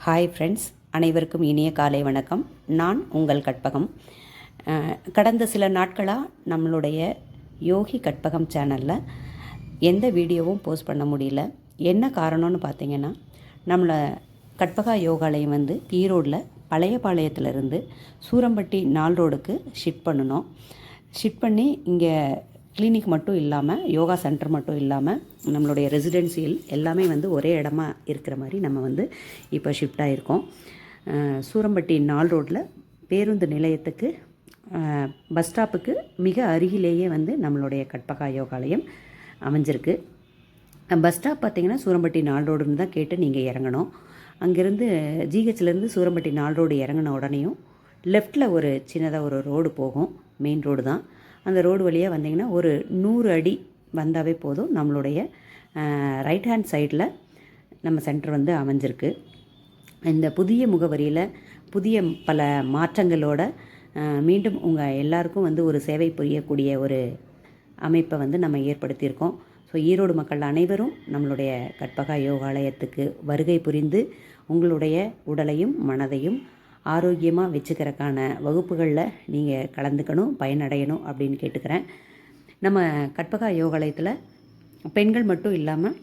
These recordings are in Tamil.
ஹாய் ஃப்ரெண்ட்ஸ், அனைவருக்கும் இனிய காலை வணக்கம். நான் உங்கள் கற்பகம். கடந்த சில நாட்களாக நம்மளுடைய யோகி கற்பகம் சேனலில் எந்த வீடியோவும் போஸ்ட் பண்ண முடியல. என்ன காரணம்னு பார்த்தீங்கன்னா, நம்மளை கற்பகா யோகாலயம் ஈரோடில் பழையபாளையத்திலிருந்து சூரம்பட்டி நாள் ரோடுக்கு ஷிஃப்ட் பண்ணணும். ஷிஃப்ட் பண்ணி இங்கே கிளினிக் மட்டும் இல்லாமல், யோகா சென்டர் மட்டும் இல்லாமல், நம்மளுடைய ரெசிடென்சியல் எல்லாமே ஒரே இடமா இருக்கிற மாதிரி நம்ம இப்போ ஷிஃப்ட் ஆகிருக்கோம். சூரம்பட்டி நாள் ரோட்டில் பேருந்து நிலையத்துக்கு பஸ் ஸ்டாப்புக்கு மிக அருகிலேயே நம்மளுடைய கற்பகா யோகாலயம் அமைஞ்சிருக்கு. பஸ் ஸ்டாப் பார்த்திங்கன்னா சூரம்பட்டி நாள் ரோடுன்னு தான் கேட்டு நீங்கள் இறங்கணும். அங்கேருந்து ஜிஹெச்லேருந்து சூரம்பட்டி நாள் ரோடு இறங்கின உடனேயும் லெஃப்டில் ஒரு சின்னதாக ஒரு ரோடு போகும். மெயின் ரோடு தான். அந்த ரோடு வழியாக வந்தீங்கன்னா ஒரு 100 அடி வந்தாவே போதும். நம்மளுடைய ரைட் ஹேண்ட் சைடில் நம்ம சென்டர் அமைஞ்சிருக்கு. இந்த புதிய முகவரியில் புதிய பல மாற்றங்களோட மீண்டும் உங்கள் எல்லாருக்கும் ஒரு சேவை புரியக்கூடிய ஒரு அமைப்பை நம்ம ஏற்படுத்தியிருக்கோம். ஸோ ஈரோடு மக்கள் அனைவரும் நம்மளுடைய கற்பகா யோகாலயத்துக்கு வருகை புரிந்து உங்களுடைய உடலையும் மனதையும் ஆரோக்கியமாக வச்சுக்கிறக்கான வகுப்புகளில் நீங்கள் கலந்துக்கணும், பயனடையணும் அப்படின்னு கேட்டுக்கிறேன். நம்ம கற்பகா யோகாலயத்தில் பெண்கள் மட்டும் இல்லாமல்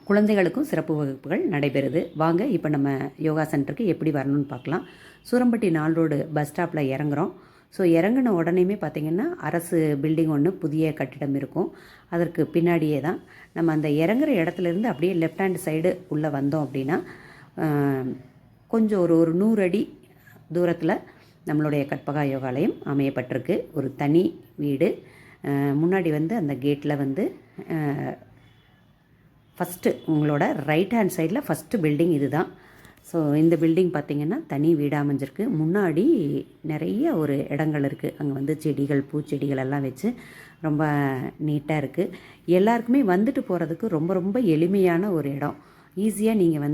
குழந்தைகளுக்கும் சிறப்பு வகுப்புகள் நடைபெறுது. வாங்க இப்போ நம்ம யோகா சென்டருக்கு எப்படி வரணும்னு பார்க்கலாம். சூரம்பட்டி நாள் ரோடு பஸ் ஸ்டாப்பில் இறங்குறோம். ஸோ இறங்கின உடனேயுமே பார்த்திங்கன்னா அரசு பில்டிங் ஒன்று புதிய கட்டிடம் இருக்கும். அதற்கு பின்னாடியே தான் நம்ம அந்த இறங்குற இடத்துலேருந்து அப்படியே லெஃப்ட் ஹேண்ட் சைடு உள்ளே வந்தோம் அப்படின்னா கொஞ்சம் ஒரு 100 அடி தூரத்தில் நம்மளுடைய கற்பகா யோகாலயம் அமையப்பட்டிருக்கு. ஒரு தனி வீடு. முன்னாடி அந்த கேட்டில் ஃபஸ்ட்டு உங்களோட ரைட் ஹேண்ட் சைடில் ஃபஸ்ட்டு பில்டிங் இது தான். ஸோ இந்த பில்டிங் பார்த்திங்கன்னா தனி வீடாக அமைஞ்சிருக்கு. முன்னாடி நிறைய ஒரு இடங்கள் இருக்குது. அங்கே செடிகள், பூச்செடிகள் எல்லாம் வச்சு ரொம்ப நீட்டாக இருக்குது. எல்லாருக்குமே வந்துட்டு போகிறதுக்கு ரொம்ப ரொம்ப எளிமையான ஒரு இடம். ஈஸியாக நீங்கள்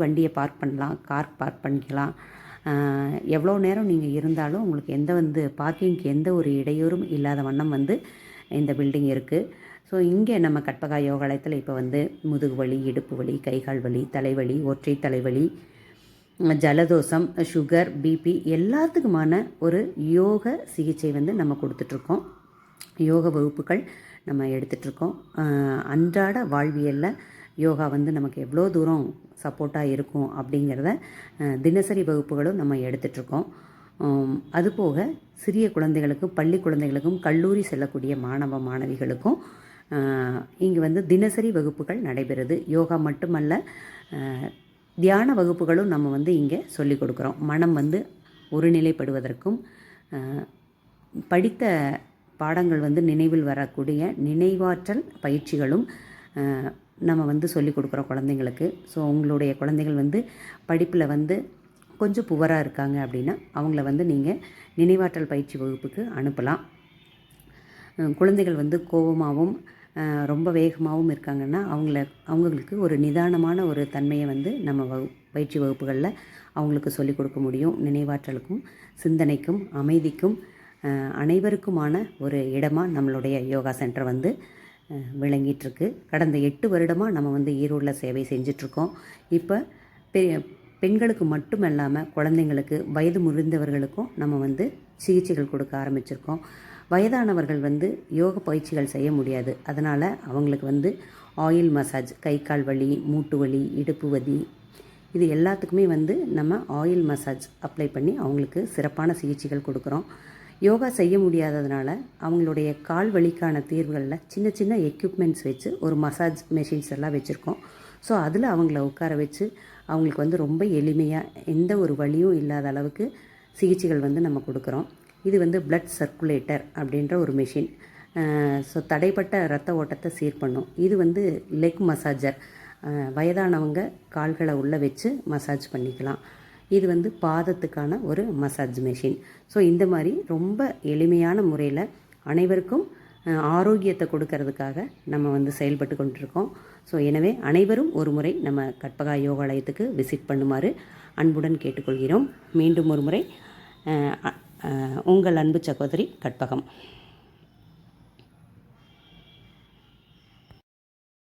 வண்டியை பார்க் பண்ணலாம், கார் பார்க் பண்ணிக்கலாம். எவ்வளோ நேரம் நீங்கள் இருந்தாலும் உங்களுக்கு எந்த பார்க்கிங்க்கு எந்த ஒரு இடையூறும் இல்லாத வண்ணம் இந்த பில்டிங் இருக்குது. ஸோ இங்கே நம்ம கற்பகா யோகாலயத்தில் இப்போ முதுகு வலி, இடுப்பு வலி, கைகால் வலி, தலைவலி, ஒற்றை தலைவலி, ஜலதோஷம், சுகர், பிபி எல்லாத்துக்குமான ஒரு யோக சிகிச்சை நம்ம கொடுத்துட்ருக்கோம். யோக வகுப்புகள் நம்ம எடுத்துகிட்ருக்கோம். அன்றாட வாழ்வியலில் யோகா நமக்கு எவ்வளோ தூரம் சப்போர்ட்டாக இருக்கும் அப்படிங்கிறத தினசரி வகுப்புகளும் நம்ம எடுத்துகிட்ருக்கோம். அதுபோக சிறிய குழந்தைகளுக்கும், பள்ளி குழந்தைகளுக்கும், கல்லூரி செல்லக்கூடிய மாணவ மாணவிகளுக்கும் இங்கே தினசரி வகுப்புகள் நடைபெறுது. யோகா மட்டுமல்ல, தியான வகுப்புகளும் நம்ம இங்கே சொல்லிக் கொடுக்குறோம். மனம் ஒருநிலைப்படுவதற்கும், படித்த பாடங்கள் நினைவில் வரக்கூடிய நினைவாற்றல் பயிற்சிகளும் நம்ம சொல்லிக் கொடுக்குறோம் குழந்தைங்களுக்கு. ஸோ உங்களுடைய குழந்தைகள் படிப்பில் கொஞ்சம் புவராக இருக்காங்க அப்படின்னா அவங்கள நீங்கள் நினைவாற்றல் பயிற்சி வகுப்புக்கு அனுப்பலாம். குழந்தைகள் கோபமாகவும் ரொம்ப வேகமாகவும் இருக்காங்கன்னா அவங்களுக்கு ஒரு நிதானமான ஒரு தன்மையை நம்ம பயிற்சி வகுப்புகளில் அவங்களுக்கு சொல்லிக் கொடுக்க முடியும். நினைவாற்றலுக்கும், சிந்தனைக்கும், அமைதிக்கும், அனைவருக்குமான ஒரு இடமாக நம்மளுடைய யோகா சென்டர் விளங்கிட்டுருக்கு. கடந்த 8 வருடமாக நம்ம ஈரோடில் சேவை செஞ்சிட்ருக்கோம். இப்போ பெண்களுக்கு மட்டும் இல்லாமல் குழந்தைங்களுக்கு, வயது முதிர்ந்தவர்களுக்கும் நம்ம சிகிச்சைகள் கொடுக்க ஆரம்பிச்சிருக்கோம். வயதானவர்கள் யோக பயிற்சிகள் செய்ய முடியாது. அதனால் அவங்களுக்கு ஆயில் மசாஜ், கை கால் வலி, மூட்டு வலி, இடுப்பு வலி, இது எல்லாத்துக்குமே நம்ம ஆயில் மசாஜ் அப்ளை பண்ணி அவங்களுக்கு சிறப்பான சிகிச்சைகள் கொடுக்குறோம். யோகா செய்ய முடியாததுனால அவங்களுடைய கால் வலிக்கான தீர்வுகளில் சின்ன சின்ன எக்யூப்மெண்ட்ஸ் வச்சு ஒரு மசாஜ் மெஷின்ஸ் எல்லாம் வச்சுருக்கோம். ஸோ அதில் அவங்கள உட்கார வச்சு அவங்களுக்கு ரொம்ப எளிமையாக எந்த ஒரு வலியும் இல்லாத அளவுக்கு சிகிச்சைகள் நம்ம கொடுக்குறோம். இது பிளட் சர்க்குலேட்டர் அப்படின்ற ஒரு மிஷின். ஸோ தடைப்பட்ட இரத்த ஓட்டத்தை சீர் பண்ணும். இது லெக் மசாஜர். வயதானவங்க கால்களை உள்ளே வச்சு மசாஜ் பண்ணிக்கலாம். இது பாதத்துக்கான ஒரு மசாஜ் மெஷின். ஸோ இந்த மாதிரி ரொம்ப எளிமையான முறையில் அனைவருக்கும் ஆரோக்கியத்தை கொடுக்கறதுக்காக நம்ம செயல்பட்டு கொண்டிருக்கோம். ஸோ எனவே அனைவரும் ஒரு முறை நம்ம கற்பகா யோகாலயத்துக்கு விசிட் பண்ணுமாறு அன்புடன் கேட்டுக்கொள்கிறோம். மீண்டும் ஒரு முறை உங்கள் அன்பு சகோதரி கற்பகம்.